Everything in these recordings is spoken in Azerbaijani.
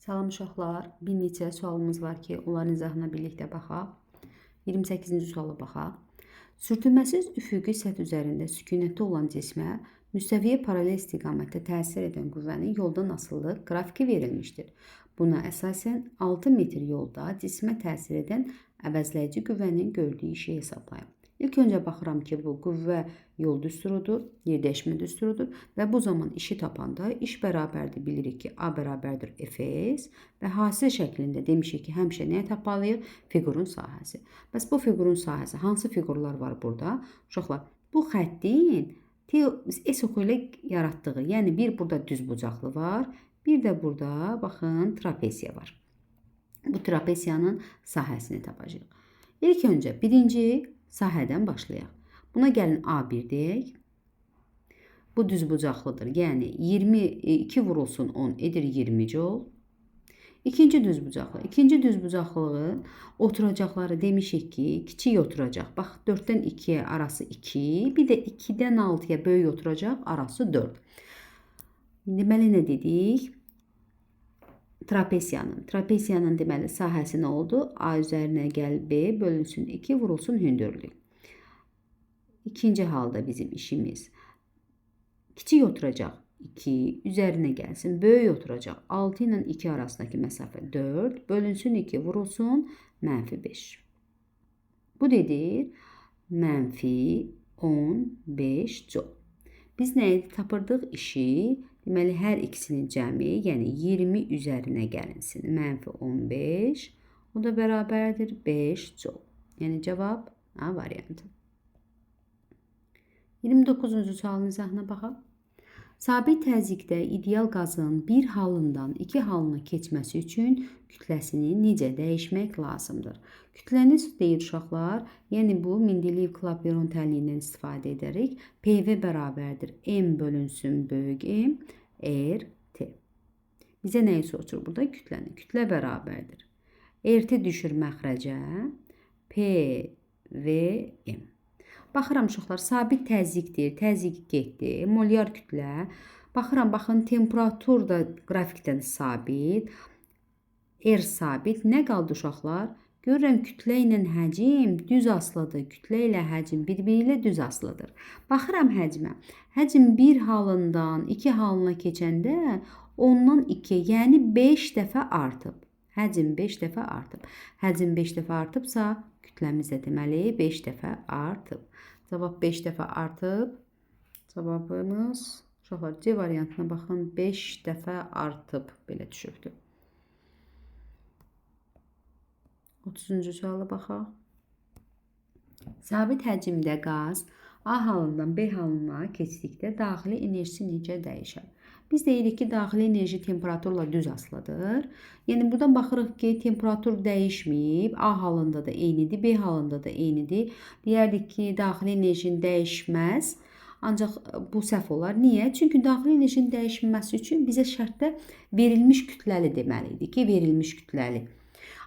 Salam uşaqlar, bir neçə sualımız var ki, onların izahına birlikdə baxaq. 28-ci suala baxaq. Sürtünməsiz üfüqi səth üzərində sükunətdə olan cismə müstəviyə paralel istiqamətdə təsir edən qüvvənin yoldan asılılıq qrafiki verilmişdir. Buna əsasən 6 metr yolda cismə təsir edən əvəzləyici qüvvənin gördüyü işi hesablayın. İlk öncə baxıram ki, bu qüvvə yol düsturudur, yerdəyişmə düsturudur və bu zaman işi tapanda iş bərabərdir, bilirik ki, A bərabərdir Fs və hasil şəklində demişik ki, həmişə nəyə tapmalıyıq? Fiqurun sahəsi. Bəs bu fiqurun sahəsi, hansı fiqurlar var burada? Uşaqlar, bu xəttin S oxu ilə yaratdığı, yəni bir burada düzbucaqlı var, bir də burada, baxın, trapesiya var. Bu trapesiyanın sahəsini tapacağıq. İlk öncə birinci sahədən başlayaq. Buna gəlin A1 deyək. Bu düzbucaqlıdır. Yəni 22 vurulsun 10 edir 20 joule. İkinci düzbucaqlı. İkinci düzbucaqlığın oturacaqları demişik ki, kiçik oturacaq. Bax 4-dən 2-yə arası 2, bir də 2-dən 6-ya böyük oturacaq arası 4. Deməli nə dedik? Trapesiyanın deməli sahəsi nə oldu? A üzərinə gəl B bölünsün 2 vurulsun hündürlük. İkinci halda bizim işimiz kiçik oturacaq 2 üzərinə gəlsin. Böyük oturacaq 6 ilə 2 arasındakı məsafə 4 bölünsün 2 vurulsun -5. Bu dedir -15 joule. Biz nəyi tapırdıq? İşi. Deməli, hər ikisinin cəmi, yəni 20 üzərinə gəlinsin. -15, o da bərabərdir 5 joule. Yəni, cavab A variantı. 29-cu sualın izahına baxaq. Sabit təzyiqdə ideal qazın bir halından iki halına keçməsi üçün kütləsini necə dəyişmək lazımdır? Kütləni deyir uşaqlar, yəni bu Mendeleyev-Clapeyron tənliyindən istifadə edərək PV bərabərdir M bölünsün böyük M RT. Bizə nəyi soruşur burada? Kütləni. Kütlə bərabərdir. RT düşür məxrəcə PV M. Baxıram uşaqlar, sabit təzyiqdir, təzyiq getdi, molyar kütlə. Baxıram, baxın, temperatur da qrafikdən sabit, R sabit. Nə qaldı uşaqlar? Görürəm, kütlə ilə həcm düz asılıdır. Kütlə ilə həcm bir-biri ilə düz asılıdır. Baxıram həcmə. Həcm bir halından iki halına keçəndə ondan 2, yəni 5 dəfə artıb. Həcm 5 dəfə artıb. Həcm 5 dəfə artıbsa, kütləmiz də deməli 5 dəfə artıb. Cavab 5 dəfə artıb. Cavabımız, uşaqlar, C variantına baxın, 5 dəfə artıb. Belə düşübdür. 30-cu suala baxaq. Sabit həcmdə qaz A halından B halına keçdikdə daxili enerjisi necə dəyişər? Biz deyirik ki, daxili enerji temperaturla düz asılıdır. Yəni, buradan baxırıq ki, temperatur dəyişməyib. A halında da eynidir, B halında da eynidir. Deyərdik ki, daxili enerjinin dəyişməz. Ancaq bu səhv olar. Niyə? Çünki daxili enerjinin dəyişməsi üçün bizə şərtdə verilmiş kütləli deməli idi ki, verilmiş kütləli.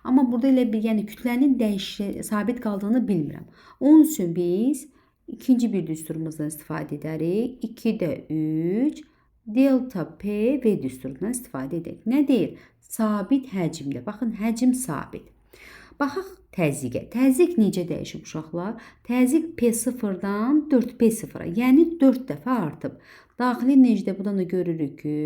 Amma burada elə bir, yəni kütlənin sabit qaldığını bilmirəm. Onun üçün biz ikinci bir düsturumuzdan istifadə edərik. 2-də 3 delta P V düsturundan istifadə edək. Nə deyir? Sabit həcmdə. Baxın, həcm sabit. Baxaq təzyiqə. Təzyiq necə dəyişib uşaqlar? Təzyiq P0-dan 4P0-a, yəni 4 dəfə artıb. Daxili enerjidə buradan da görürük ki,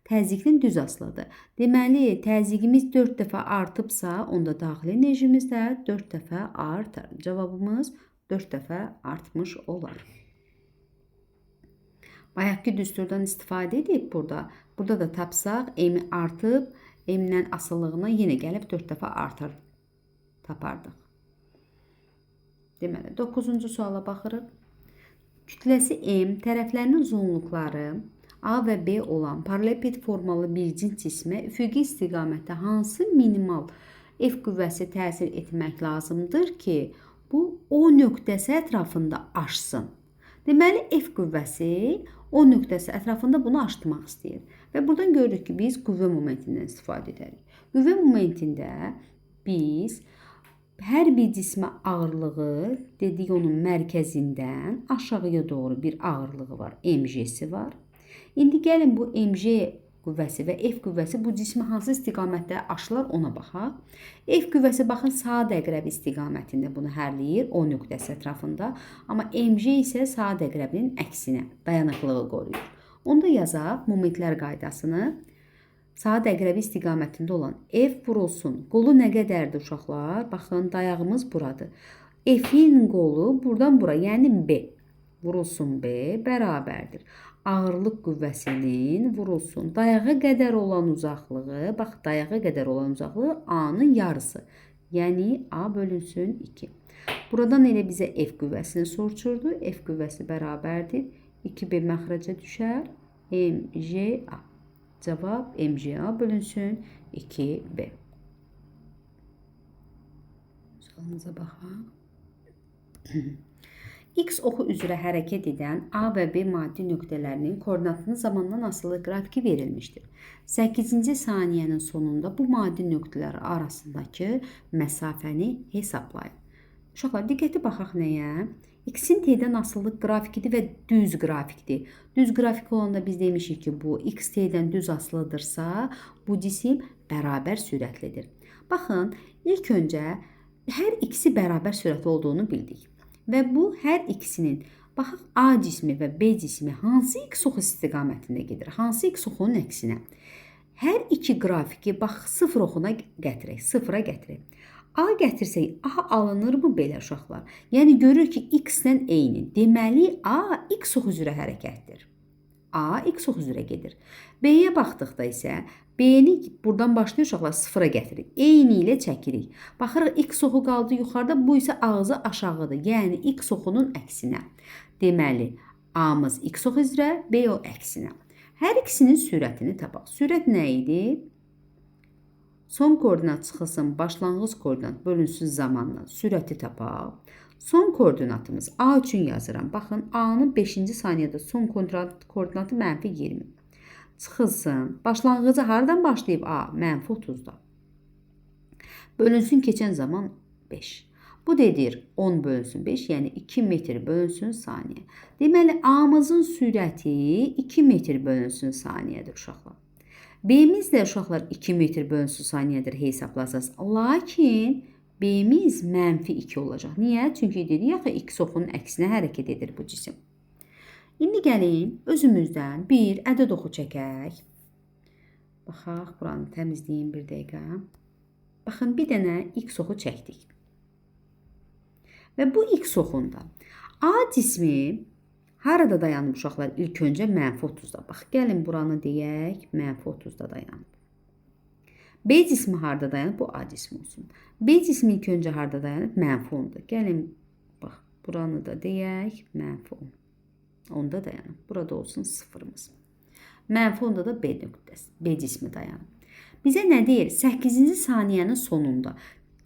təzyiqin düz asılıdır. Deməli, təzyiqimiz 4 dəfə artıbsa, onda daxili enerjimiz də 4 dəfə artar. Cavabımız 4 dəfə artmış olar. Bayaqki düsturdan istifadə edib burada. Burada da tapsaq, M artıb, M-dən asıllığına yenə gəlib 4 dəfə artar. Tapardıq. Deməli, 9-cu suala baxırıq. Kütləsi M, tərəflərinin uzunluqları A və B olan paralelepiped formalı bir cins cismə üfüqi istiqamətdə hansı minimal F qüvvəsi təsir etmək lazımdır ki, bu O nöqtəsi ətrafında aşsın? Deməli, F qüvvəsi O nöqtəsi ətrafında bunu aşdırmaq istəyir. Və buradan görürük ki, biz qüvvə momentindən istifadə edərik. Qüvvə momentində biz hər bir cismə ağırlığı, dedik onun mərkəzindən aşağıya doğru bir ağırlığı var, mg'si var. İndi gəlin bu mg qüvvəsi və F qüvvəsi bu cismi hansı istiqamətdə aşılar ona baxaq. F qüvvəsi baxın saat əqrəbi istiqamətində bunu hərləyir O nöqtəsi ətrafında, amma mg isə saat əqrəbinin əksinə dayanıqlığı qoruyur. Onda yazaq momentlər qaydasını. Saat əqrəbi istiqamətində olan F vurulsun. Qolu nə qədərdir uşaqlar? Baxın, dayağımız buradır. F-in qolu buradan bura, yəni B. Vurulsun B bərabərdir. Ağırlıq qüvvəsinin vurulsun. Dayağa qədər olan uzaqlığı, bax dayağa qədər olan uzaqlığı A-nın yarısı. Yəni A bölünsün 2. Buradan elə bizə F qüvvəsini soruşurdu. F qüvvəsi bərabərdir. 2B məxrəcə düşər. MGA. Cavab MGA bölünsün 2B. Sualınıza baxaq. X oxu üzrə hərəkət edən A və B maddi nöqtələrinin koordinatının zamandan asılı qrafiki verilmişdir. 8-ci saniyənin sonunda bu maddi nöqtələr arasındakı məsafəni hesablayın. Uşaqlar, diqqətli baxaq nəyə? X-in T-dən asılılıq qrafikidir və düz qrafikdir. Düz qrafik olanda biz demişik ki, bu X T-dən düz asılıdırsa, bu cisim bərabər sürətlidir. Baxın, ilk öncə hər ikisi bərabər sürətli olduğunu bildik. Və bu hər ikisinin, baxaq A cismi və B cismi hansı X oxu istiqamətində gedir? Hansı X oxunun əksinə? Hər iki qrafiki bax 0 oxuna gətirək, 0-a gətirək. A gətirsək, A alınırmı belə uşaqlar? Yəni görürük ki, X-lə eyni. Deməli, A X oxu üzrə hərəkətdir. A X oxu üzrə gedir. B-yə baxdıqda isə B-ni buradan başlayır uşaqlar 0-a gətiririk. Eyni ilə çəkirik. Baxırıq X oxu qaldı yuxarıda, bu isə ağzı aşağıdır. Yəni X oxunun əksinə. Deməli, A-mız X oxu üzrə, B o əksinə. Hər ikisinin sürətini tapaq. Sürət nə idi? Son koordinat çıxılsın, başlanğıc koordinat bölünsün zamanla sürəti tapaq. Son koordinatımız A üçün yazıram. Baxın, A-nın 5-ci saniyədə son koordinatı -20. Çıxılsın. Başlanğıcı haradan başlayıb A? -30-da. Bölünsün keçən zaman 5. Bu dedir 10 bölünsün 5, yəni 2 metr bölünsün saniyə. Deməli, A-mızın sürəti 2 metr bölünsün saniyədir uşaqlar. B-miz də uşaqlar 2 metr bölünsün saniyədir hesablasaz. Lakin B-miz -2 olacaq. Niyə? Çünki dedik axı X oxunun əksinə hərəkət edir bu cisim. İndi gəlin özümüzdən bir ədəd oxu çəkək. Baxaq, buranı təmizləyin bir dəqiqə. Baxın, bir dənə X oxu çəkdik. Və bu X oxunda A cismi harada dayanıb uşaqlar? İlk öncə -30-da. Bax, gəlin buranı deyək, -30-da dayanıb. B cismi harada dayanıb? Bu A cismi olsun. B cismi ilk öncə harada dayanıb? -10-da. Gəlin, bax, buranı da deyək, -10. Onda dayanıb. Burada olsun 0-mız. -10-da da B nöqtəsi, B cismi dayanıb. Bizə nə deyir? 8-ci saniyənin sonunda.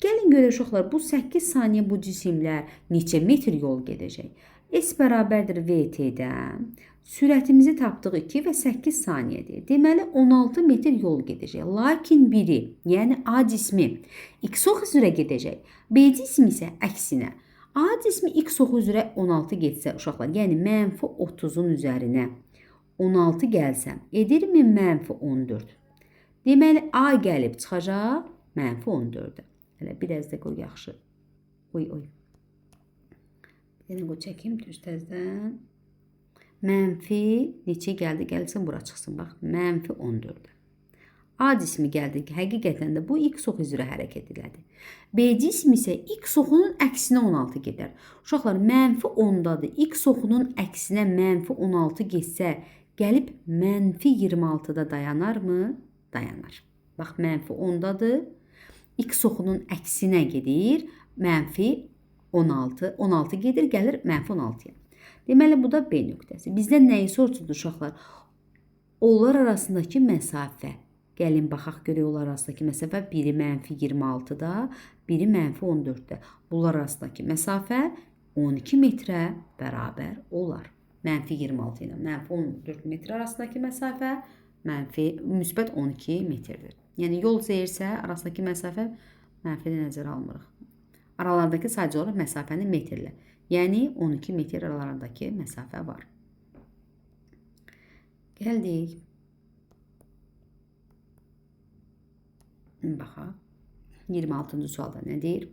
Gəlin görək uşaqlar, bu 8 saniyə bu cisimlər neçə metr yol gedəcək? S bərabərdir VT-dən. Sürətimizi tapdıq 2 və 8 saniyədir. Deməli, 16 metr yol gedəcək. Lakin biri, yəni A cismi X oxu üzrə gedəcək. B cismi isə əksinə. A cismi X oxu üzrə 16 getsə uşaqlar, yəni -30-un üzərinə 16 gəlsəm, edirmi -14? Deməli, A gəlib çıxacaq -14-də. Hələ biraz da qoy yaxşı. Oy. Bir dənə qoy çəkim düz təzdən. Mənfi neçə gəldi? Gəlsin bura çıxsın. Bax, -14-də. A cismi gəldi ki, həqiqətən də bu X oxu üzrə hərəkət elədi. B cismi isə X oxunun əksinə 16 gedər. Uşaqlar, -10-dadır. X oxunun əksinə -16 getsə, gəlib -26-da dayanarmı? Dayanar. Bax, -10-dadır. X oxunun əksinə gedir. -16. 16 gedir, gəlir -16-ya. Deməli, bu da B nöqtəsi. Bizdən nəyi soruşurdu uşaqlar? Onlar arasındakı məsafə. Gəlin, baxaq görək onlar arasındakı məsafə. Biri -26-da, biri -14-də. Bunlar arasındakı məsafə 12 metrə bərabər olar. -26 ilə -14 metr arasındakı məsafə müsbət 12 metrdir. Yəni, yol zəyirsə arasındakı məsafə mənfidə nəzərə almırıq. Aralardakı sadəcə olaraq məsafəni metrlə. Yəni, 12 metr aralarındakı məsafə var. Gəldik. Baxaq. 26-cı sualda nə deyir?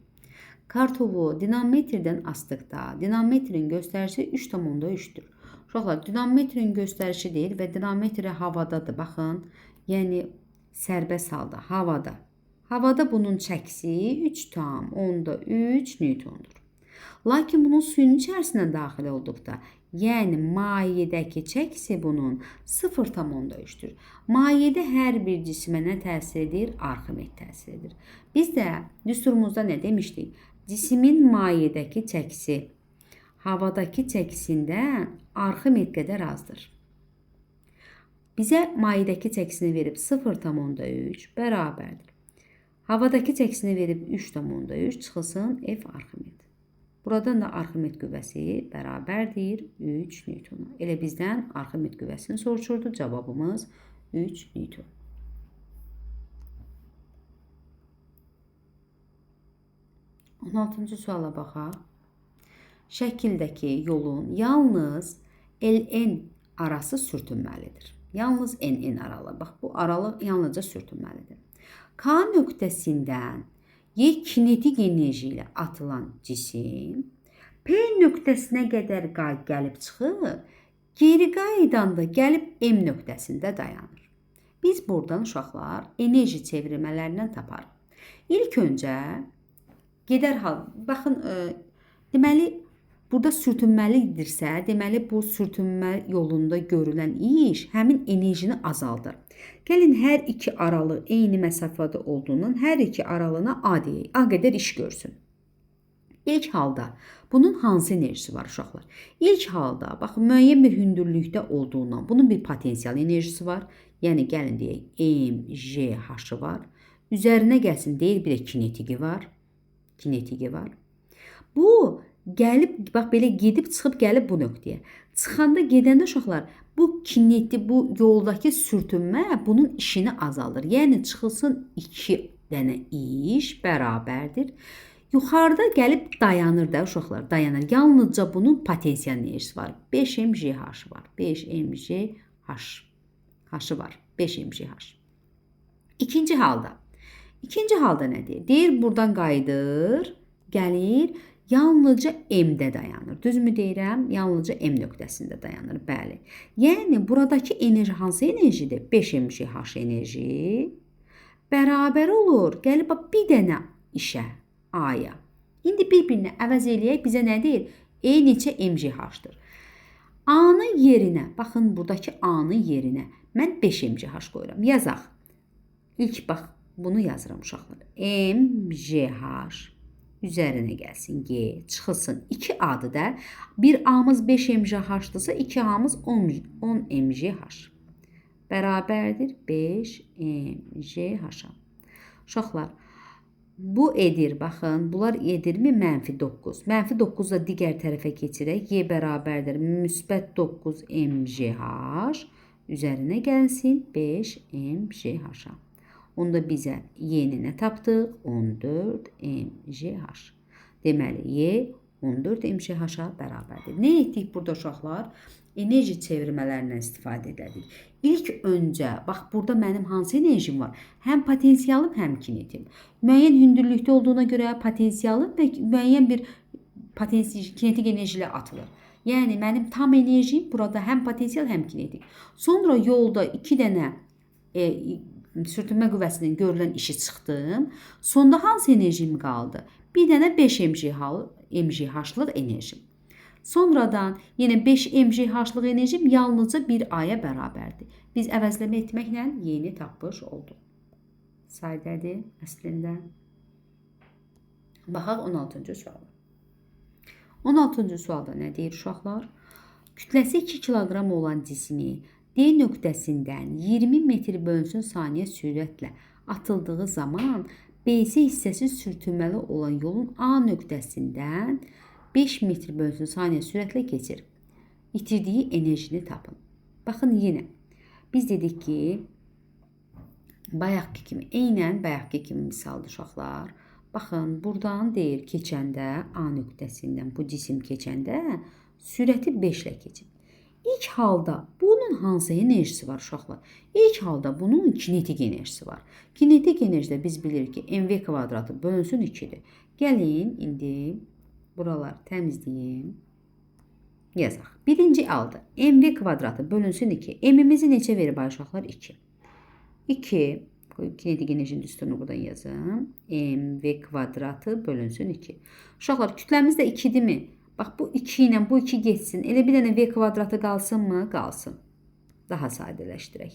Kartofu dinamometrdən asdıqda dinamometrin göstəricisi 3,3-dür. Uşaqlar, dinamometrin göstəricisi deyil və dinamometr havadadır. Baxın, yəni sərbəst halda, havada. Havada bunun çəkisi 3,3 newtondur. Lakin bunun suyun içərisinə daxil olduqda, yəni mayeədəki çəkisi bunun 0,3-dür. Mayeədə hər bir cismə nə təsir edir? Arximet təsir edir. Biz də düsturumuzda nə demişdik? Cismin mayeədəki çəkisi havadakı çəkisindən arximet qədər azdır. Bizə mayeədəki çəkisini verib 0,3 bərabərdir. Havadakı çəkisini verib 3,3 çıxılsın F arximet. Buradan da arximet qüvvəsi bərabərdir 3 newtona. Elə bizdən arximet qüvvəsini soruşurdu. Cavabımız 3 newton. On 16-cı suala baxaq. Şəkildəki yolun yalnız LN arası sürtünməlidir. Yalnız NN aralığı. Bax, bu aralıq yalnızca sürtünməlidir. K nöqtəsindən Y kinetik enerji ilə atılan cisim P nöqtəsinə qədər gəlib çıxır, geri qaydanda gəlib M nöqtəsində dayanır. Biz buradan uşaqlar enerji çevirmələrindən taparıq. İlk öncə baxın, deməli burada sürtünməlidirsə, deməli bu sürtünmə yolunda görülən iş həmin enerjini azaldır. Gəlin hər iki aralıq eyni məsafədə olduğundan hər iki aralığına A deyək. A qədər iş görsün. İlk halda bunun hansı enerjisi var uşaqlar? İlk halda baxın, müəyyən bir hündürlükdə olduğundan bunun bir potensial enerjisi var. Yəni gəlin deyək MGH var. Üzərinə gəlsin deyil, bir də kinetiki var. Kinetiki var. Bu gəlib, bax belə gedib çıxıb gəlib bu nöqtəyə. Çıxanda gedəndə uşaqlar bu kineti, bu yoldakı sürtünmə bunun işini azaldır. Yəni çıxılsın 2 dənə iş bərabərdir. Yuxarıda gəlib dayanır da uşaqlar, dayanır. Yalnızca bunun potensial enerjisi var. 5 MGH var. 5 MGH var. 5 MGH. İkinci halda nə deyir? Deyir buradan qayıdır, gəlir, yalnızca M-də dayanır. Düzmü deyirəm? Yalnızca M nöqtəsində dayanır. Bəli. Yəni buradakı enerji hansı enerjidir? 5 MGH enerji bərabər olur. Gəlib bir dənə işə, A-ya. İndi bir-birini əvəz eləyək, bizə nə deyir? E neçə MGH-dır? A-nın yerinə, baxın buradakı A-nın yerinə mən 5 MGH qoyuram. Yazaq. İlk bax, bunu yazıram uşaqlar. MGH üzərinə gəlsin G, çıxılsın 2 A'dır da. Bir A'mız 5 MGH-dırsa 2 A'mız 10 MGH. Bərabərdir 5 MGH-a. Uşaqlar, bu edir, baxın, bunlar edirmi? -9. -9 da digər tərəfə keçirək. Y bərabərdir -9 MGH. Üzərinə gəlsin 5 MGH-a. Onda bizə Y-ni nə tapdıq? 14 MGH. Deməli, Y 14 MGH-a bərabərdir. Nə etdik burada uşaqlar? Enerji çevirmələrindən istifadə edirik. İlk öncə, bax burada mənim hansı enerjim var? Həm potensialım, həm kinetim. Müəyyən hündürlükdə olduğuna görə potensialım və müəyyən bir kinetik enerji ilə atılır. Yəni mənim tam enerjim burada həm potensial, həm kinetik. Sonra yolda 2 dənə sürtünmə qüvvəsinin görülən işi çıxdım. Sonda hansı enerjim qaldı? Bir dənə 5 MGH-lıq enerjim. Sonradan yenə 5 MGH-lıq enerjim yalnızca 1 A-ya bərabərdir. Biz əvəzləmə etməklə Y-ni tapmış olduq. Sadədir əslində. Baxaq 16-cı suala. 16-cı sualda nə deyir uşaqlar? Kütləsi 2 kiloqram olan cismi D nöqtəsindən 20 metr bölünsün saniyə sürətlə atıldığı zaman BC hissəsi sürtünməli olan yolun A nöqtəsindən 5 metr bölünsün saniyə sürətlə keçir. İtirdiyi enerjini tapın. Baxın yenə. Biz dedik ki, bayaqki kimi, eynən bayaqki kimi misaldır uşaqlar. Baxın, buradan deyir keçəndə, A nöqtəsindən bu cisim keçəndə sürəti 5 ilə keçir. İlk halda bunu Bunun hansı enerjisi var uşaqlar? İlk halda bunun kinetik enerjisi var. Kinetik enerjidə biz bilirik ki, mv kvadratı bölünsün 2-dir. Gəlin indi buralar təmizləyim. Yazaq. Birinci halda mv kvadratı bölünsün 2. M'imizi neçə verir uşaqlar? 2. 2 kinetik enerjinin düsturunu buradan yazım. Mv kvadratı bölünsün 2. Uşaqlar kütləmiz də 2-dirmi? Bax bu 2 ilə bu 2 geçsin. Elə bir dənə v kvadratı qalsın mı? Qalsın. Daha sadələşdirək.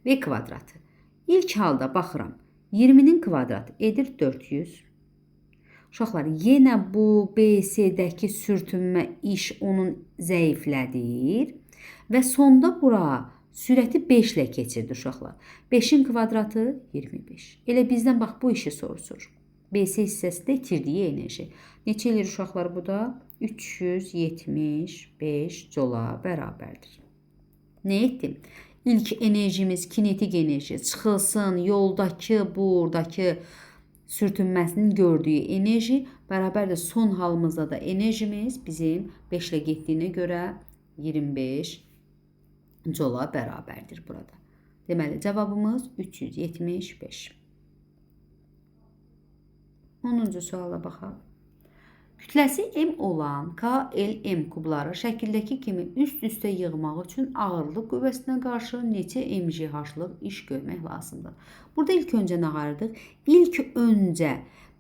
V kvadratı. İlk halda baxıram. 20'nin kvadratı edir 400. Uşaqlar, yenə bu BC-dəki sürtünmə iş onun zəiflədir. Və sonda bura sürəti 5 ilə keçirdi uşaqlar. 5'in kvadratı 25. Elə bizdən bax bu işi soruşur. BC hissəsində itirdiyi enerji. Neçə eləyir uşaqlar bu da? 375 joula bərabərdir. Nə etdim? İlk enerjimiz kinetik enerji çıxılsın, yoldakı, buradakı sürtünməsinin gördüyü enerji bərabərdir. Son halımızda da enerjimiz bizim 5 ilə getdiyinə görə 25 joula bərabərdir burada. Deməli, cavabımız 375. 10-cu suala baxaq. Kütləsi M olan KLM kubları şəkildəki kimi üst-üstə yığmaq üçün ağırlıq qüvvəsinə qarşı neçə mgh-lıq iş görmək lazımdır? Burada ilk öncə nə ayırdıq? İlk öncə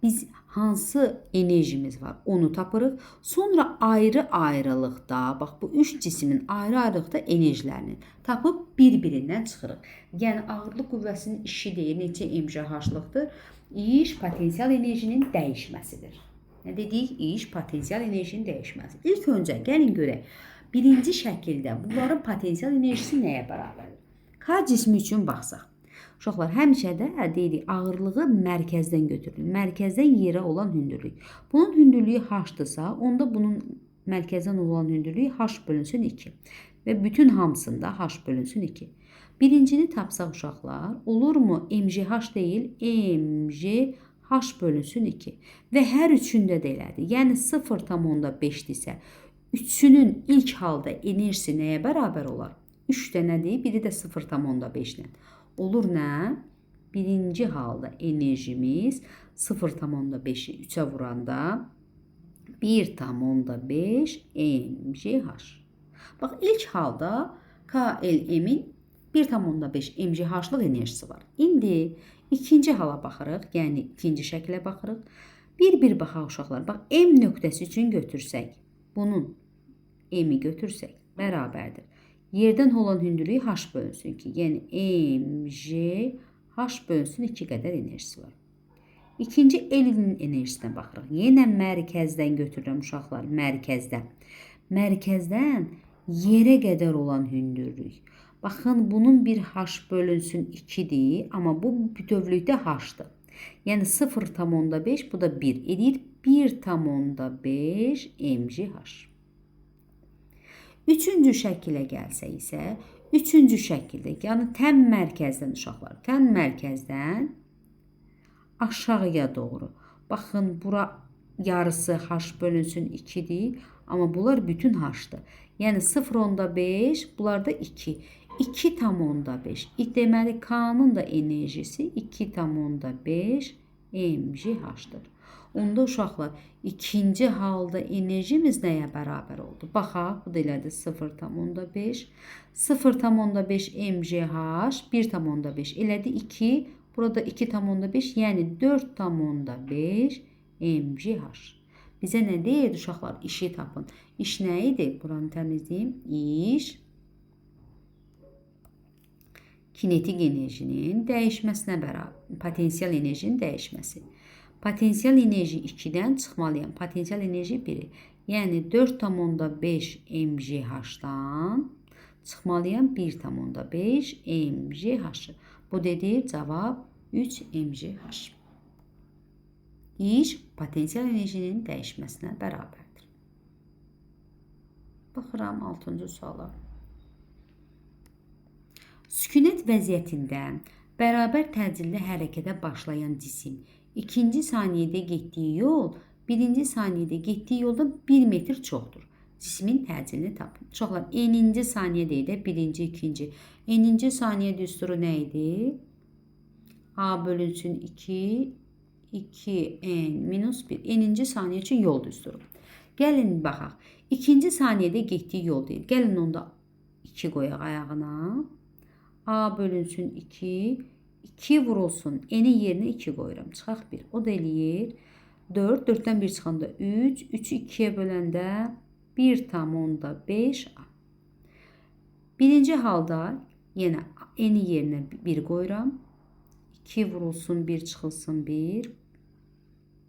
biz hansı enerjimiz var onu tapırıq. Sonra ayrı-ayrılıqda, bax bu 3 cismin ayrı-ayrılıqda enerjilərini tapıb bir-birindən çıxırıq. Yəni ağırlıq qüvvəsinin işi deyil, neçə mgh-lıqdır? İş potensial enerjinin dəyişməsidir. Nə dedik? İş potensial enerjinin dəyişməsi. İlk öncə gəlin görək. Birinci şəkildə bunların potensial enerjisi nəyə bərabərdir? K cismi üçün baxsaq. Uşaqlar, həmişə də deyirik, ağırlığı mərkəzdən götürülür. Mərkəzdən yerə olan hündürlük. Bunun hündürlüyü h-dırsa, onda bunun mərkəzdən olan hündürlüyü h bölünsün 2. Və bütün hamısında h bölünsün 2. Birincini tapsaq uşaqlar, olurmu mgh deyil, mgh bölünsün 2. Və hər üçündə də elədir. Yəni 0,5-dirsə, üçünün ilk halda enerjisi nəyə bərabər olar? 3 dənədir, biri də 0,5-lə. Olur nə? Birinci halda enerjimiz 0,5-i 3-ə vuranda 1,5 mgh. Bax, ilk halda KLM-in 1,5 mgh-lıq enerjisi var. İndi ikinci hala baxırıq, yəni ikinci şəklə baxırıq. Bir-bir baxaq uşaqlar. Bax, M nöqtəsi üçün götürsək, bunun M-i götürsək, bərabərdir. Yerdən olan hündürlüyü h bölünsün 2. Yəni mgh bölünsün 2 qədər enerjisi var. İkinci elinin enerjisinə baxırıq. Yenə mərkəzdən götürürəm uşaqlar, mərkəzdən. Mərkəzdən yerə qədər olan hündürlük. Baxın, bunun bir h bölünsün 2-dir, amma bu bütövlükdə h-dır. Yəni 0,5, bu da 1 edir. 1,5 mgh. Üçüncü şəkilə gəlsə isə, üçüncü şəkildə, yəni təm mərkəzdən uşaqlar, təm mərkəzdən aşağıya doğru. Baxın, bura yarısı h bölünsün 2-dir, amma bunlar bütün h-dır. Yəni 0,5, bunlar da 2. 2,5. Deməli, K-nın da enerjisi 2,5 mgh-dır. Onda uşaqlar, ikinci halda enerjimiz nəyə bərabər oldu? Baxaq, bu da elədi 0,5. 0,5 mgh, 1,5 elədi 2. Burada 2,5, yəni 4,5 mgh. Bizə nə deyir uşaqlar? İşi tapın. İş nə idi? Buranı təmizləyim. İş kinetik enerjinin dəyişməsinə bərabər. Potensial enerjinin dəyişməsi. Potensial enerji 2-dən çıxmalıyam. Potensial enerji 1-i. Yəni 4,5 mgh-dan çıxmalıyam 1,5 mgh. Bu dedi cavab 3 mgh. İş potensial enerjinin dəyişməsinə bərabərdir. Baxıram 6-cı suala. Sükunət vəziyyətində bərabər təcilli hərəkətə başlayan cisim ikinci saniyədə getdiyi yol birinci saniyədə getdiyi yoldan 1 metr çoxdur. Cismin təcilini tapın. Uşaqlar, eninci saniyə deyil də, birinci, ikinci. Eninci saniyə düsturu nə idi? A bölünsün 2, 2n minus 1. Eninci saniyə üçün yol düsturu. Gəlin baxaq. İkinci saniyədə getdiyi yol deyil. Gəlin onda 2 qoyaq ayağına. A bölünsün 2. 2 vurulsun. N'in yerinə 2 qoyuram. Çıxaq 1. O da eləyir. 4. 4-dən 1 çıxanda 3. 3'ü 2'ye böləndə 1,5a. Birinci halda yenə N'in yerinə 1 qoyuram. 2 vurulsun 1 çıxılsın 1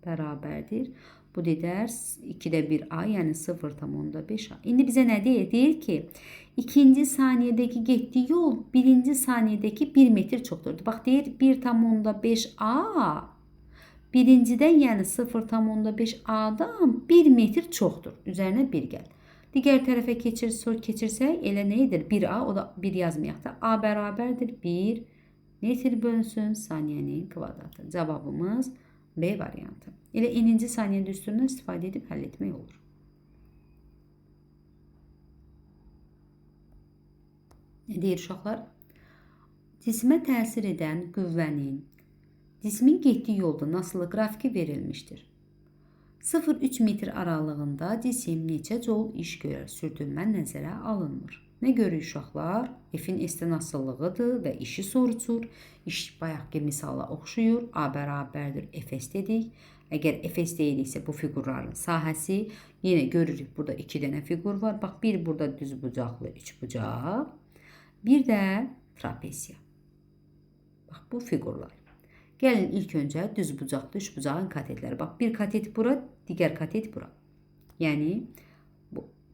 bərabərdir. Bu dedər 2'də 1a, yəni 0,5a. İndi bizə nə deyir? Deyir ki, ikinci saniyədəki getdiyi yol birinci saniyədəki 1 metr çoxdur. Bax, deyir 1,5a birincidən, yəni 0,5a'dan 1 metr çoxdur. Üzərinə 1 gəl. Digər tərəfə keçirsək, elə nə edir? 1a, o da 1 yazmayaq da. A bərabərdir 1 metr bölünsün saniyənin kvadratı. Cavabımız B variantı. Elə eninci saniyə düsturundan istifadə edib həll etmək olur. Nə deyir uşaqlar? Cismə təsir edən qüvvənin cismin getdiyi yolda nasıl qrafiki verilmişdir. 0-3 metr aralığında cisim neçə col iş görər? Sürtünmə nəzərə alınmır. Nə görür uşaqlar? F'in S-dən asıllığıdır və işi sorucur. İş bayaqki misala oxşuyur. A bərabərdir Fs dedik. Əgər Fs deyiriksə bu fiqurların sahəsi. Yenə görürük burada 2 dənə fiqur var. Bax, bir burada düz bucaqlı 3 bucaq. Bir də trapesiya. Bax, bu fiqurlar. Gəlin ilk öncə düz bucaqlı 3 bucağın katetləri. Bax, bir katet bura, digər katet bura. Yəni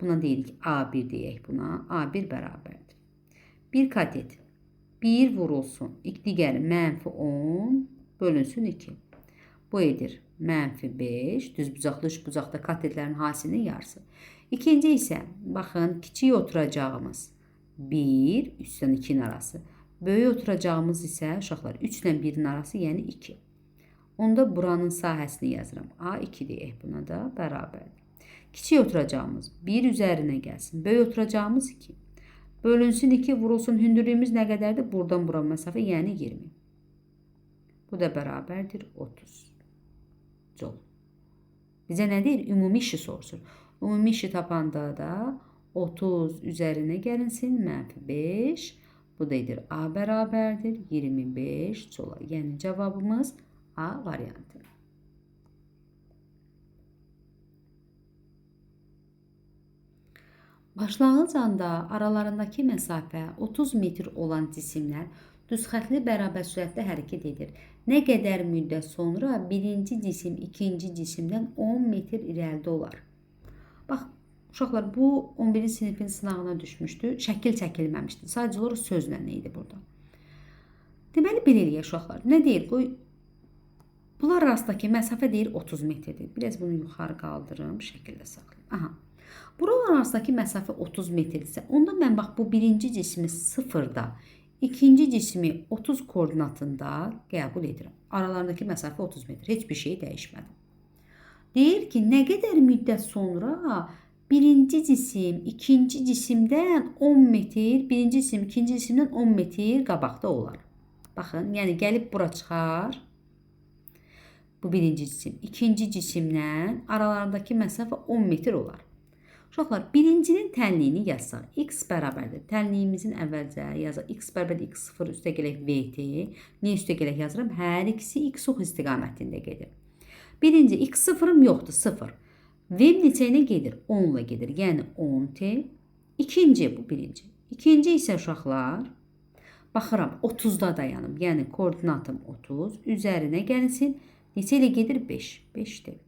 buna deyirik A1 deyək buna. A1 bərabərdir. Bir katet 1 vurulsun. Digəri -10 bölünsün 2. Bu edir -5. Düz bucaqlı 3 bucaqda katetlərin hasilinin yarısı. İkinci isə baxın, kiçik oturacağımız 1, 3-dən 2'nin arası. Böyük oturacağımız isə uşaqlar 3 ilə 1'in arası, yəni 2. Onda buranın sahəsini yazıram. A2 deyək buna da bərabərdir. Kiçik oturacağımız 1 üzərinə gəlsin. Böyük oturacağımız 2. Bölünsün 2, vurulsun. Hündürlüyümüz nə qədərdir? Buradan bura məsafə, yəni 20. Bu da bərabərdir 30 col. Bizə nə deyir? Ümumi işi soruşur. Ümumi işi tapanda da 30 üzərinə gəlinsin. -5. Bu da edir A bərabərdir 25 cola. Yəni cavabımız A variantı. Başlanğıc anda aralarındakı məsafə 30 metr olan cisimlər düz xətli bərabər sürətlə hərəkət edir. Nə qədər müddət sonra birinci cisim ikinci cisimdən 10 metr irəlidə olar. Bax, uşaqlar, bu 11-ci sinifin sınağına düşmüşdü. Şəkil çəkilməmişdi. Sadəcə olaraq sözlə idi burada. Deməli, belə eləyək uşaqlar. Nə deyir? Qoy, bunlar arasındakı məsafə deyir 30 metrdir. Biraz bunu yuxarı qaldırım, şəkildə saxlayım. Aha. Buralar arasındakı məsafə 30 metrdirsə, onda mən bax bu birinci cismi 0-da, ikinci cismi 30 koordinatında qəbul edirəm. Aralarındakı məsafə 30 metr. Heç bir şey dəyişmədi. Deyir ki, nə qədər müddət sonra birinci cisim ikinci cisimdən 10 metr, birinci cisim ikinci cisimdən 10 metr qabaqda olar. Baxın, yəni gəlib bura çıxar. Bu birinci cisim ikinci cisimdən aralarındakı məsafə 10 metr olar. Uşaqlar, birincinin tənliyini yazsaq, x bərabərdir. Tənliyimizin əvvəlcə yazaq, x bərabərdir x0 üstə gələk vt. Niyə üstə gələk yazıram? Hər ikisi x0 istiqamətində gedir. Birinci, x0'ım yoxdur, 0. V neçə ilə gedir? 10 ilə gedir, yəni 10t. İkinci, bu birinci. İkinci isə uşaqlar, baxıram, 30'da dayanım, yəni koordinatım 30. Üzərinə gəlsin, neçə ilə gedir? 5. 5'dir.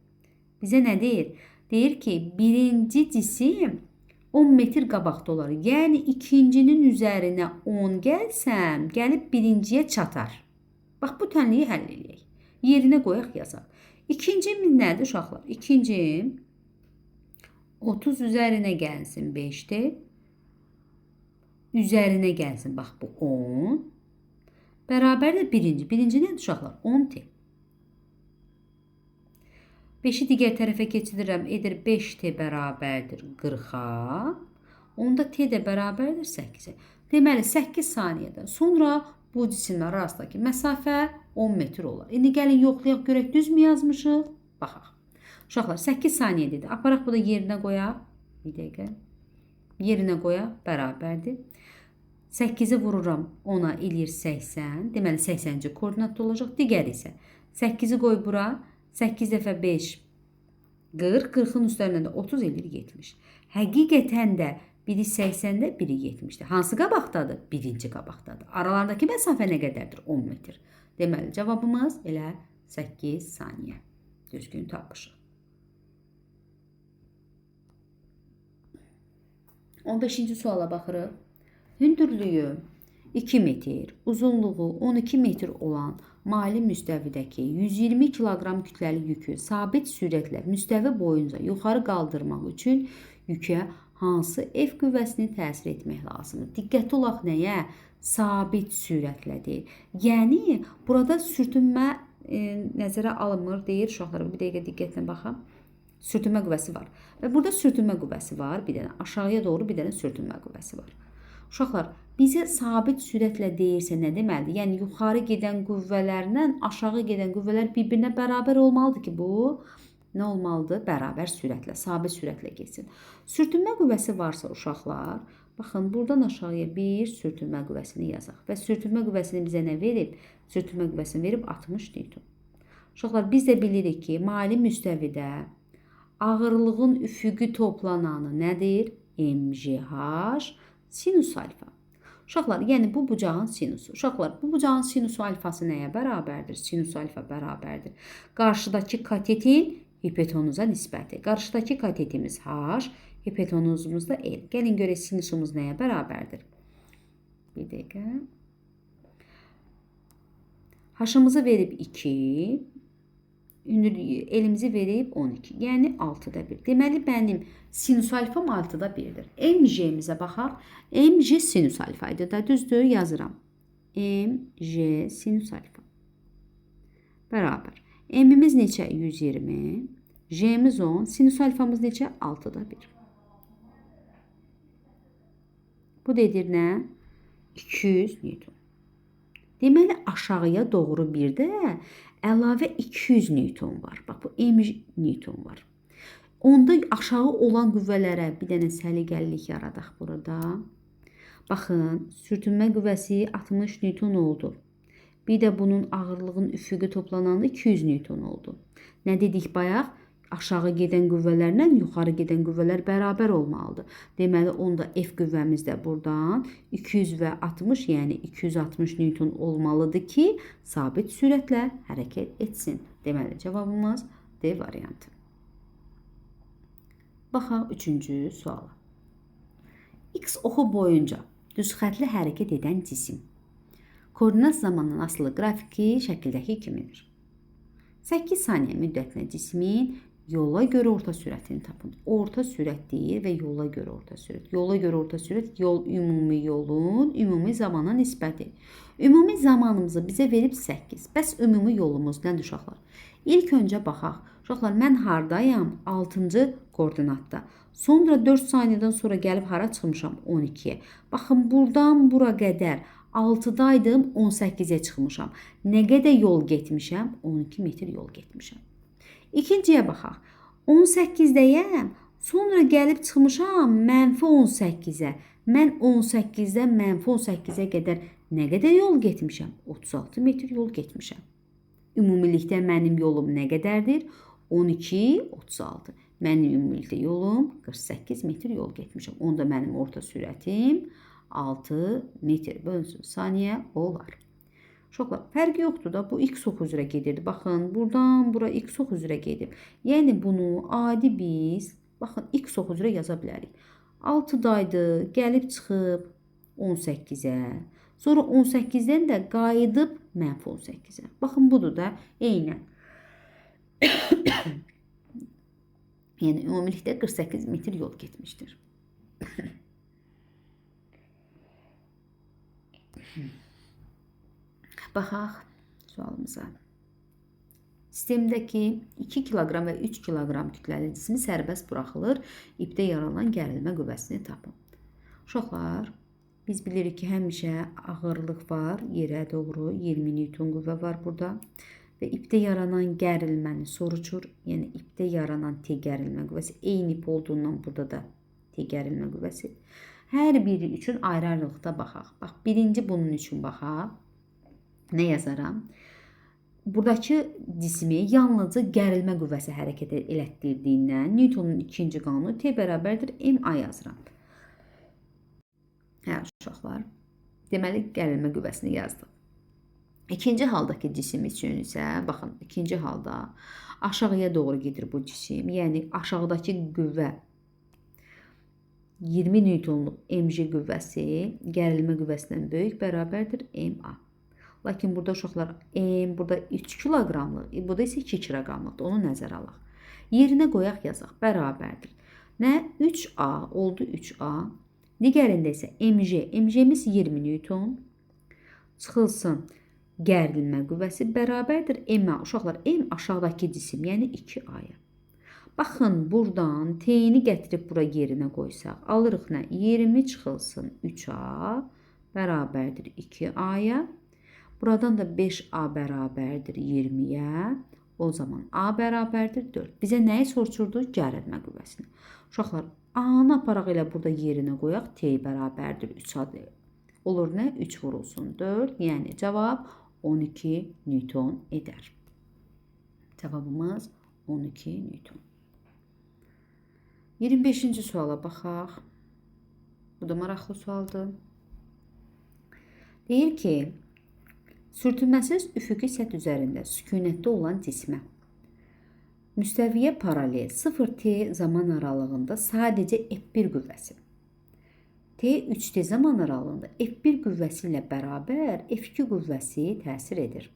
Bizə nə deyir? Deyir ki, birinci cisim 10 metr qabaqda olar. Yəni, ikincinin üzərinə 10 gəlsəm, gəlib birinciyə çatar. Bax, bu tənliyi həll edək. Yerinə qoyaq, yazaq. İkincimiz nədir uşaqlar? İkincim 30 üzərinə gəlsin 5'dir. Üzərinə gəlsin, bax, bu 10. Bərabərdir birinci. Birinci nədir uşaqlar? 10t. 5-i digər tərəfə keçirirəm, edir 5t bərabərdir 40-a. Onda t də bərabərdir 8-ə. Deməli 8 saniyədən sonra bu cisimlər arasındakı məsafə 10 metr olar. İndi gəlin yoxlayaq görək düzmü yazmışıq? Baxaq. Uşaqlar 8 saniyə dedi. Aparaq bu da yerinə qoyaq. Bir dəqiqə. Yerinə qoyaq, bərabərdir. 8-i vururam 10-a eləyir 80. Deməli 80-ci koordinatda olacaq. Digər isə 8-i qoy bura. 8 dəfə 5 40. 40-ın üstlərindən də 30 eləyir 70. Həqiqətən də biri 80-də, biri 70-də. Hansı qabaqdadır? Birinci qabaqdadır. Aralarındakı məsafə nə qədərdir? 10 metr. Deməli, cavabımız elə 8 saniyə. Düzgün tapmışıq. 15-ci suala baxırıq. Hündürlüyü 2 metr, uzunluğu 12 metr olan mali müstəvidəki 120 kiloqram kütləli yükü sabit sürətlə müstəvi boyunca yuxarı qaldırmaq üçün yükə hansı F qüvvəsini təsir etmək lazımdır? Diqqətli olaq nəyə? Sabit sürətlədir. Yəni, burada sürtünmə nəzərə alınmır, deyir uşaqlar. Bir dəqiqə diqqətlə baxaq. Sürtünmə qüvvəsi var. Və burada sürtünmə qüvvəsi var. Bir dənə aşağıya doğru bir dənə sürtünmə qüvvəsi var. Uşaqlar, bizə sabit sürətlə deyirsə nə deməlidir? Yəni, yuxarı gedən qüvvələrlə aşağı gedən qüvvələr bir-birinə bərabər olmalıdır ki, bu nə olmalıdır? Bərabər sürətlə, sabit sürətlə getsin. Sürtünmə qüvvəsi varsa uşaqlar, baxın, buradan aşağıya bir sürtünmə qüvvəsini yazaq. Və sürtünmə qüvvəsini bizə nə verib? Sürtünmə qüvvəsini verib 60 Newton. Uşaqlar, biz də bilirik ki, mali müstəvidə ağırlığın üfüqi toplananı nədir? MGH sinus alfa. Uşaqlar, yəni bu bucağın sinusu. Uşaqlar, bu bucağın sinusu alfası nəyə bərabərdir? Sinus alfa bərabərdir. Qarşıdakı katetin hipotenuza nisbəti. Qarşıdakı katetimiz H, hipotenuzumuz da L. Gəlin görək sinusumuz nəyə bərabərdir? Bir dəqiqə. H-ımızı verib 2, elimizi verib 12. Yəni 6-da 1. Deməli, mənim sinus alfam 6-da 1-dir. MG-mizə baxaq. MG sinus alfa idi da, düzdür? Yazıram. MG sinus alfa. Bərabər. M-imiz neçə? 120. J-miz 10. Sinus alfamız neçə? 6-da 1. Bu dedir nə? 200 Newton. Deməli, aşağıya doğru bir də əlavə 200 Newton var. Bax, bu mg Newton var. Onda aşağı olan qüvvələrə bir dənə səliqəlilik yaradaq burada. Baxın, sürtünmə qüvvəsi 60 Newton oldu. Bir də bunun ağırlığın üfüqi toplananda 200 Newton oldu. Nə dedik bayaq? Aşağı gedən qüvvələrlə yuxarı gedən qüvvələr bərabər olmalıdır. Deməli, onda F qüvvəmiz də buradan 200 və 60, yəni 260 Newton olmalıdır ki, sabit sürətlə hərəkət etsin. Deməli, cavabımız D variantı. Baxaq 3-cü suala. X oxu boyunca düz xətli hərəkət edən cisim. Koordinat zamandan asılı qrafiki şəkildəki kimidir. 8 saniyə müddətinə cismin yola görə orta sürətini tapın. Orta sürət deyir və yola görə orta sürət. Yola görə orta sürət yol ümumi yolun ümumi zamana nisbəti. Ümumi zamanımızı bizə verib 8. Bəs ümumi yolumuz nədir uşaqlar? İlk öncə baxaq. Uşaqlar, mən hardayam? 6-cı koordinatda. Sonra 4 saniyədən sonra gəlib hara çıxmışam? 12-yə. Baxın, buradan bura qədər 6-daydım, 18-ə çıxmışam. Nə qədər yol getmişəm? 12 metr yol getmişəm. İkinciyə baxaq. 18-dəyəm, sonra gəlib çıxmışam mənfi 18-ə. Mən 18-dən mənfi 18-ə qədər nə qədər yol getmişəm? 36 metr yol getmişəm. Ümumilikdə mənim yolum nə qədərdir? 12, 36. Mənim ümumilikdə yolum 48 metr yol getmişəm. Onda mənim orta sürətim 6 metr bölünsün saniyə olar. Uşaqlar, fərqi yoxdur da, bu x ox üzrə gedirdi. Baxın, buradan bura x ox üzrə gedib. Yəni bunu adi biz, baxın, x ox üzrə yaza bilərik. 6-daydı, gəlib çıxıb 18-ə. Sonra 18-dən də qayıdıb mənfi 18-ə. Baxın, budur da eynən. Yəni, ümumilikdə 48 metr yol getmişdir. Baxaq sualımıza. Sistemdəki 2 kiloqram və 3 kiloqram kütləli cismi sərbəst buraxılır. İpdə yaranan gərilmə qüvvəsini tapın. Uşaqlar, biz bilirik ki, həmişə ağırlıq var, yerə doğru 20 Newton qüvvə var burada. Və ipdə yaranan gərilməni soruçur. Yəni ipdə yaranan T gərilmə qüvvəsi eyni ip olduğundan burada da T gərilmə qüvvəsi. Hər biri üçün ayrı-ayrılıqda baxaq. Bax, birinci bunun üçün baxaq. Nə yazaram? Buradakı cismi yalnızca gərilmə qüvvəsi hərəkət elətdirdiyindən Newtonun ikinci qanunu T bərabərdir MA yazıram. Hə, uşaqlar. Deməli, gərilmə qüvvəsini yazdıq. İkinci haldakı cisim üçün isə, baxın, ikinci halda aşağıya doğru gedir bu cisim. Yəni, aşağıdakı qüvvə 20 Newtonluq mg qüvvəsi gərilmə qüvvəsindən böyük bərabərdir MA. Lakin burada uşaqlar M, burada 3 kiloqramlıq, burada isə 2 kiloqramlıqdır. Onu nəzərə alaq. Yerinə qoyaq yazaq, bərabərdir. Nə? 3A oldu 3A. Digərində isə mg. Mg'miz 20 Newton. Çıxılsın. Gərilmə qüvvəsi bərabərdir MA. Uşaqlar, M aşağıdakı cisim, yəni 2A-ya. Baxın, buradan T-ni gətirib bura yerinə qoysaq, alırıq nə? 20 çıxılsın 3A bərabərdir 2A-ya. Buradan da 5A bərabərdir 20-yə. O zaman A bərabərdir 4. Bizə nəyi soruşurdu? Gərilmə qüvvəsini. Uşaqlar, A-nı aparaq elə burada yerinə qoyaq. T bərabərdir 3A deyil. Olur nə? 3 vurulsun 4. Yəni cavab 12 Newton edər. Cavabımız 12 Newton. 25-ci suala baxaq. Bu da maraqlı sualdır. Deyir ki, sürtünməsiz üfüqi səth üzərində sükunətdə olan cismə müstəviyə paralel 0T zaman aralığında sadəcə F1 qüvvəsi, T3T zaman aralığında F1 qüvvəsi ilə bərabər F2 qüvvəsi təsir edir.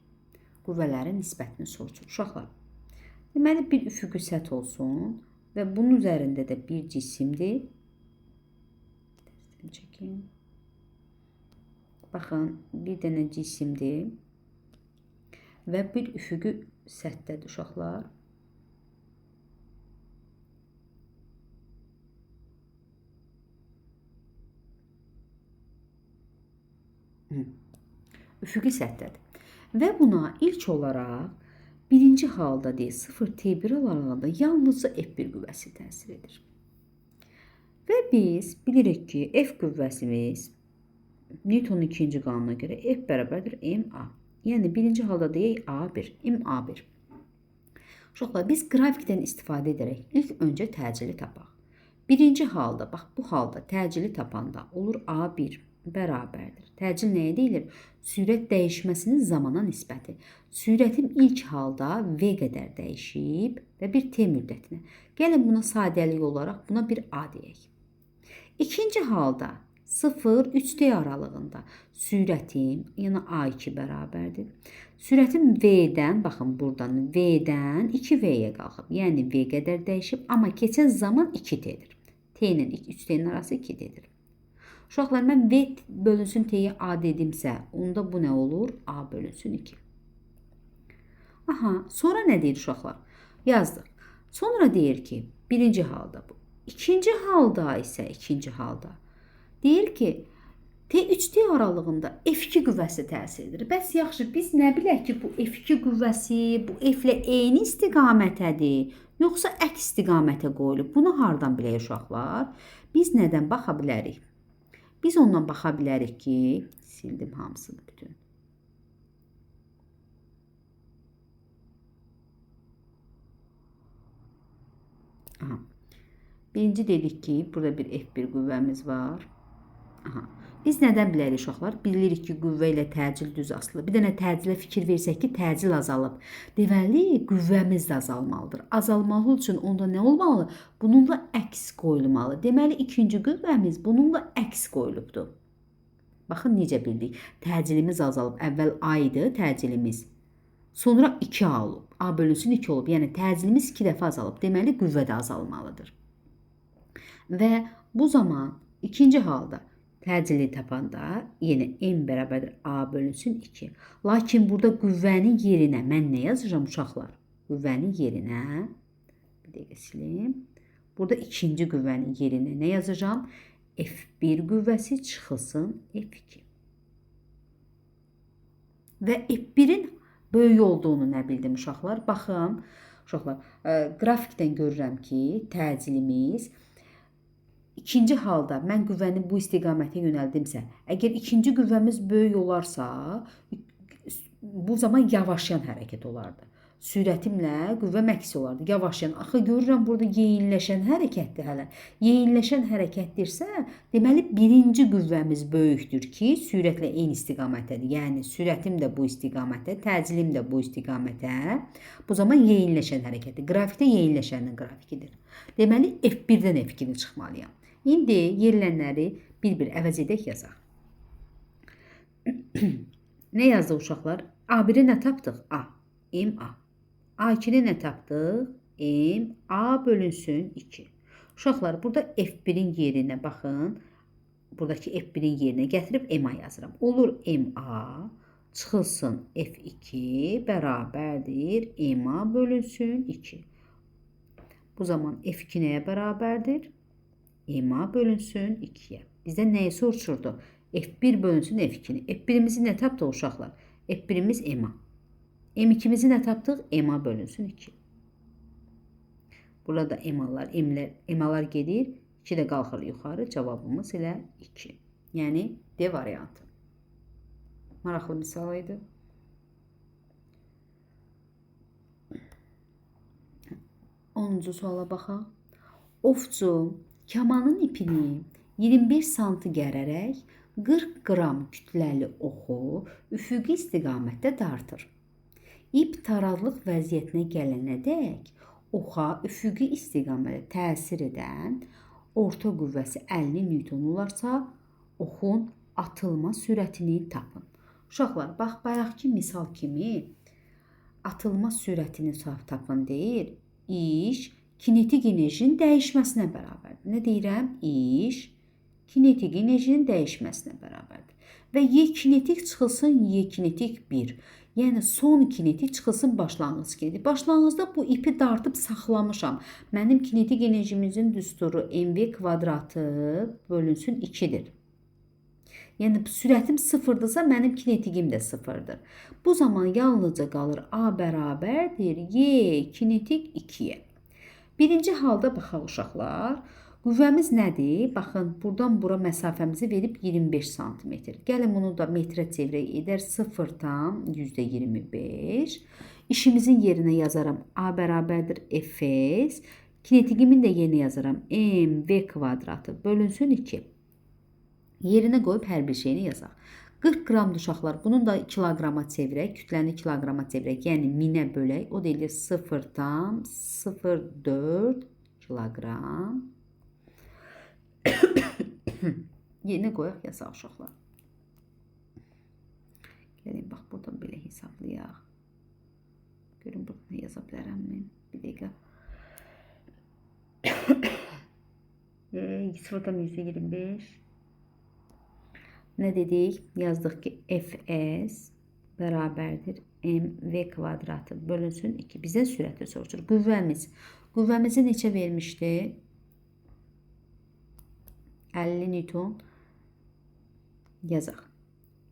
Qüvvələrin nisbətini soruşur. Uşaqlar, deməli bir üfüqi səth olsun və bunun üzərində də bir cisimdir. Çəkin. Baxın, bir dənə cisimdir və bir üfüqi səthdədir uşaqlar. Üfüqi səthdədir. Və buna ilk olaraq birinci halda deyil, 0T1 aralığında yalnızca F1 qüvvəsi təsir edir. Və biz bilirik ki, F qüvvəsimiz Newtonun ikinci qanununa görə F bərabərdir MA. Yəni, birinci halda deyək A1, MA1. Uşaqlar, biz qrafikdən istifadə edərək ilk öncə təcili tapaq. Birinci halda, bax bu halda təcili tapanda olur A1 bərabərdir. Təcil nəyə deyilir? Sürət dəyişməsinin zamana nisbəti. Sürətim ilk halda V qədər dəyişib və bir T müddətinə. Gəlin buna sadəlik olaraq buna bir A deyək. İkinci halda 0-3T aralığında sürətim, yəni A2 bərabərdir. Sürətim V-dən, baxın buradan V-dən 2V-yə qalxıb. Yəni V qədər dəyişib, amma keçən zaman 2T-dir. T ilə 3T-nin arası 2T-dir. Uşaqlar, mən V bölünsün T-yə A dedimsə, onda bu nə olur? A bölünsün 2. Aha, sonra nə deyir uşaqlar? Yazdıq. Sonra deyir ki, birinci halda bu. İkinci halda isə, deyir ki, T3T aralığında F2 qüvvəsi təsir edir. Bəs yaxşı, biz nə bilək ki, bu F2 qüvvəsi bu F ilə eyni istiqamətədir, yoxsa əks istiqamətə qoyulub? Bunu hardan bilək uşaqlar? Biz nədən baxa bilərik? Biz ondan baxa bilərik ki, sildim hamısını bütün. Aha. Birinci dedik ki, burada bir F1 qüvvəmiz var. Aha. Biz nədən bilərik uşaqlar? Bilirik ki, qüvvə ilə təcil düz asılı. Bir dənə təcilə fikir versək ki, təcil azalıb. Deməli, qüvvəmiz də azalmalıdır. Azalmalı üçün onda nə olmalı? Bununla əks qoyulmalı. Deməli, ikinci qüvvəmiz bununla əks qoyulubdur. Baxın, necə bildik. Təcilimiz azalıb. Əvvəl A idi təcilimiz. Sonra 2A olub. A bölünsün 2 olub. Yəni, təcilimiz 2 dəfə azalıb. Deməli, qüvvə də azalmalıdır. Və bu zaman ikinci halda təcili tapanda yenə M bərabərdir A bölünsün 2. Lakin burada qüvvənin yerinə mən nə yazacağım uşaqlar? qüvvənin yerinə, bir dəqiqə silim. Burada ikinci qüvvənin yerinə nə yazacağım? F1 qüvvəsi çıxılsın F2. Və F1-in böyük olduğunu nə bildim uşaqlar? Baxın, uşaqlar, qrafikdən görürəm ki, təcilimiz ikinci halda mən qüvvəni bu istiqamətə yönəldimsə, əgər ikinci qüvvəmiz böyük olarsa, bu zaman yavaşlayan hərəkət olardı. Sürətimlə qüvvə əks olardı, yavaşlayan. Axı görürəm burada yeyinləşən hərəkətdir hələ. Yeyinləşən hərəkətdirsə, deməli birinci qüvvəmiz böyükdür ki, sürətlə eyni istiqamətdədir. Yəni sürətim də bu istiqamətdə, təcillim də bu istiqamətə. Bu zaman yeyinləşən hərəkətdir. Qrafikdə yeyinləşənin qrafikidir. Deməli F1-dən F2-ni çıxmalıyam. İndi yerilənləri bir-bir əvəz edək yazaq. Nə yazdıq uşaqlar? A1-i nə tapdıq? A. MA. A2-ni nə tapdıq? M. A bölünsün 2. Uşaqlar, burada F1-in yerinə baxın. Buradakı F1-in yerinə gətirib MA yazıram. Olur MA çıxılsın F2 bərabərdir. MA bölünsün 2. Bu zaman F2 nəyə bərabərdir? MA bölünsün 2-yə. Bizdən nəyi soruşurdu? F1 bölünsün F2-ni. F1-imizi nə tapdıq uşaqlar? F1-imiz MA. M2-mizi nə tapdıq? MA bölünsün 2. Burada MA'lar gedir. 2 də qalxır yuxarı. Cavabımız elə 2. Yəni D variantı. Maraqlı misal idi. 10-cu suala baxaq. Ovçu kamanın ipini 25 sm gərərək 40 qram kütləli oxu üfüqi istiqamətdə dartır. İp tarazlıq vəziyyətinə gələnədək oxa üfüqi istiqamətə təsir edən orta qüvvəsi 50 Newton olarsa, oxun atılma sürətini tapın. Uşaqlar, bax, bayaqki misal kimi atılma sürətini tapın deyir. İş kinetik enerjinin dəyişməsinə bərabərdir. Nə deyirəm? İş kinetik enerjinin dəyişməsinə bərabərdir. Və Y kinetik çıxılsın Y kinetik 1. Yəni son kinetik çıxılsın başlanğıc kinetik. Başlanğıcda bu ipi dartıb saxlamışam. Mənim kinetik enerjimizin düsturu mv kvadratı bölünsün 2-dir. Yəni sürətim 0-dırsa mənim kinetikim də 0-dır. Bu zaman yalnızca qalır A bərabərdir Y kinetik 2-yə. Birinci halda baxaq uşaqlar. Qüvvəmiz nədir? Baxın, buradan bura məsafəmizi verib 25 cm. Gəlin bunu da metrə çevirək edər 0,25. İşimizin yerinə yazaram A bərabərdir Fs. Kinetikimin də yerinə yazaram mv kvadratı bölünsün 2. Yerinə qoyub hər bir şeyini yazaq. 40 qramdır uşaqlar. Bunun da kilograma çevirək. Kütləni kilograma çevirək. Yəni 1000-ə bölək. O da eləyir 0,04 kilogram. Yerinə qoyaq yazaq uşaqlar. Gəlin, bax, buradan belə hesablayaq. Görün, buradan yaza bilərəmmi? Bir dəqiqə. 0,25. Nə dedik? Yazdıq ki, Fs bərabərdir mv kvadratı bölünsün 2. Bizə sürəti soruşur. Qüvvəmizi neçə vermişdi? 50 Newton yazaq.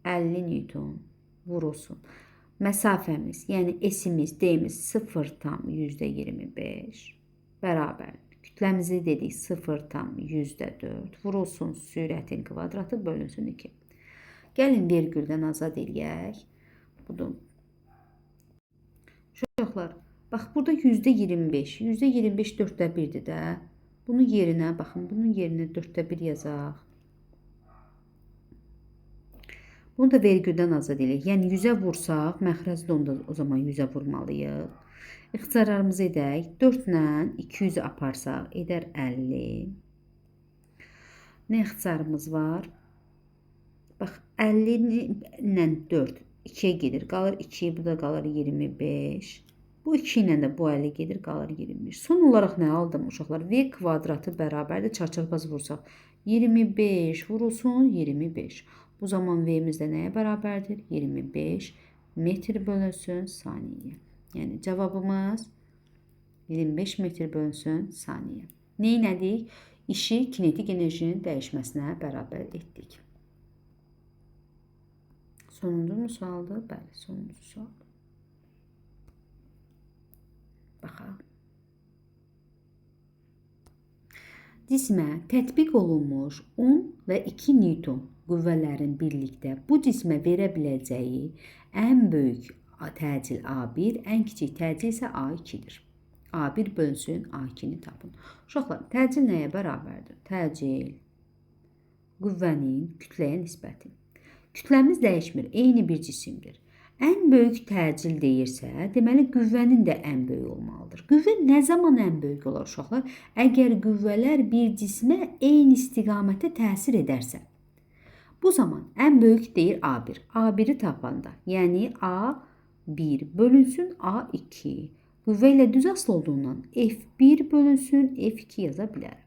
50 Newton vurulsun. Məsafəmiz, yəni S-imiz, D-imiz 0,25 bərabər. Kütləmizi dedik 0,4 vurulsun sürətin kvadratı bölünsün 2. Gəlin vergüldən azad eləyək. Budur. Uşaqlar, bax burada %25. %25 4də 1-dir də. Bunun yerinə, baxın, bunun yerinə 4də 1 yazaq. Bunu da vergüldən azad eləyək. Yəni 100-ə vursaq, məxrəzi də onda o zaman 100-ə vurmalıyıq. İxtisarlarımızı edək. 4 ilə 200-ü aparsaq, edər 50. Nə ixtisarımız var? Bax, 50 ilə 4 2-yə gedir, qalır 2, bu da qalır 25. Bu 2 ilə də bu 50 gedir, qalır 25. Son olaraq nə aldım uşaqlar? V kvadratı bərabərdir, çarçarpaz vursaq. 25 vurulsun 25. Bu zaman V'miz də nəyə bərabərdir? 25 metr bölünsün saniyə. Yəni cavabımız 25 metr bölünsün saniyə. Neynədik? İşi kinetik enerjinin dəyişməsinə bərabər etdik. Sonuncu mu sualdır? Bəli, sonuncu sual. Baxaq. Cismə tətbiq olunmuş 10 və 2 Newton qüvvələrin birlikdə bu cismə verə biləcəyi ən böyük təcil A1, ən kiçik təcil isə A2-dir. A1 bölünsün A2-ni tapın. Uşaqlar, təcil nəyə bərabərdir? Təcil qüvvənin kütləyə nisbəti. Kütləmiz dəyişmir, eyni bir cisimdir. Ən böyük təcil deyirsə, deməli qüvvənin də ən böyük olmalıdır. Qüvvə nə zaman ən böyük olar uşaqlar? Əgər qüvvələr bir cismə eyni istiqamətə təsir edərsə. Bu zaman ən böyük deyir A1. A1-i tapanda, yəni A1 bölünsün A2. Qüvvə ilə düz asılı olduğundan F1 bölünsün F2 yaza bilərəm.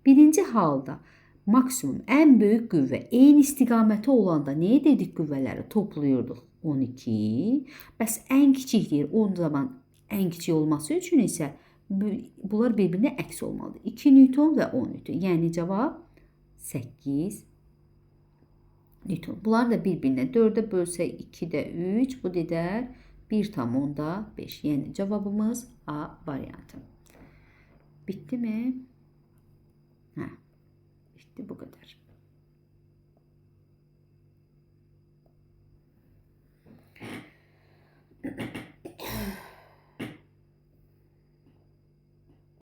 Birinci halda maksimum ən böyük qüvvə eyni istiqaməti olanda nə edirdik qüvvələri? Toplayırdıq 12. Bəs ən kiçik deyir. O zaman ən kiçik olması üçün isə bunlar bir-birinə əks olmalıdır. 2 Newton və 10 Newton. Yəni cavab 8 Newton. Bunlar da bir-birinə 4-ə bölsək 2-də 3, bu dedər 1,5. Yəni cavabımız A variantı. Bitti mi? Hə. Bitti, bu qədər.